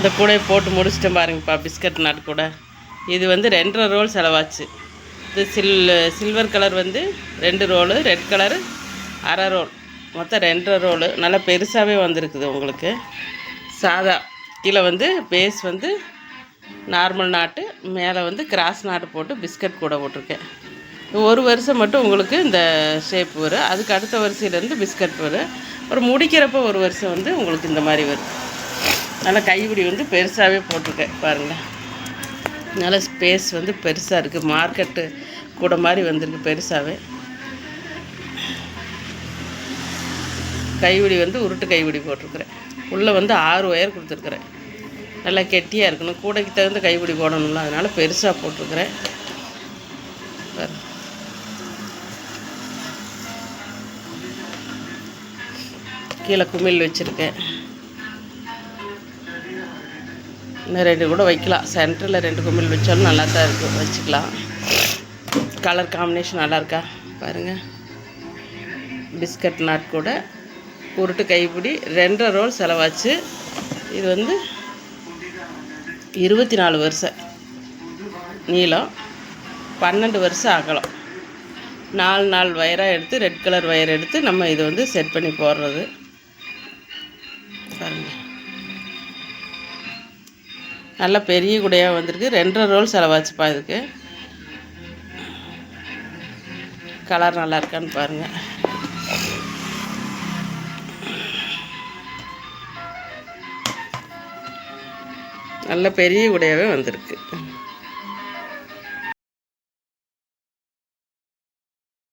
இந்த கூடை போட்டு முடிச்சிட்டேன் பாருங்கப்பா. பிஸ்கட் நாட் கூட இது வந்து 2.5 ரோல் செலவாச்சு. இது சில்வர் கலர் வந்து 2 ரோலு, ரெட் கலரு அரை ரோல், மொத்தம் 2.5 ரோலு. நல்லா பெருசாகவே வந்திருக்குது உங்களுக்கு. சாதா கீழே வந்து பேஸ் வந்து நார்மல் நாட்டு, மேலே வந்து கிராஸ் நாட்டு போட்டு பிஸ்கட் கூட போட்டிருக்கேன். ஒரு வருஷம் மட்டும் உங்களுக்கு இந்த ஷேப் வரும். அதுக்கு அடுத்த வரிசையிலேருந்து பிஸ்கட் வரும். அப்புறம் முடிக்கிறப்போ ஒரு வருஷம் வந்து உங்களுக்கு இந்த மாதிரி வரும். நல்லா கைப்பிடி வந்து பெருசாகவே போட்டிருக்கேன் பாருங்கள். நல்லா ஸ்பேஸ் வந்து பெருசாக இருக்குது. மார்க்கெட்டு கூட மாதிரி வந்திருக்கு பெருசாகவே. கைப்பிடி வந்து உருட்டு கைப்பிடி போட்டிருக்கிறேன். உள்ளே வந்து 6 ஒயர் கொடுத்துருக்குறேன். நல்லா கெட்டியாக இருக்கணும். கூடைக்கு தகுந்த கைப்பிடி போடணும்ல, அதனால் பெருசாக போட்டிருக்கிறேன். கீழே குமிழ் வச்சுருக்கேன். இன்னும் 2 கூட வைக்கலாம். சென்டரில் 2 குமிழ் வச்சாலும் நல்லா தான் இருக்கும், வச்சுக்கலாம். கலர் காம்பினேஷன் நல்லா இருக்கா பாருங்கள். பிஸ்கட் நாட் கூட உருட்டு கைப்பிடி 2.5 ரோல் செலவாச்சு. இது வந்து 24 வருஷம் நீளம், 12 வருஷம் அகலம். 4 வயராக எடுத்து, ரெட் கலர் வயர் எடுத்து நம்ம இது வந்து செட் பண்ணி போடுறது பாருங்கள். நல்லா பெரிய குடையாக வந்திருக்கு. 2.5 ரோல் செலவாச்சுப்பா இதுக்கு. கலர் நல்லா இருக்கான்னு பாருங்கள். நல்ல பெரிய குடையாகவே வந்திருக்கு.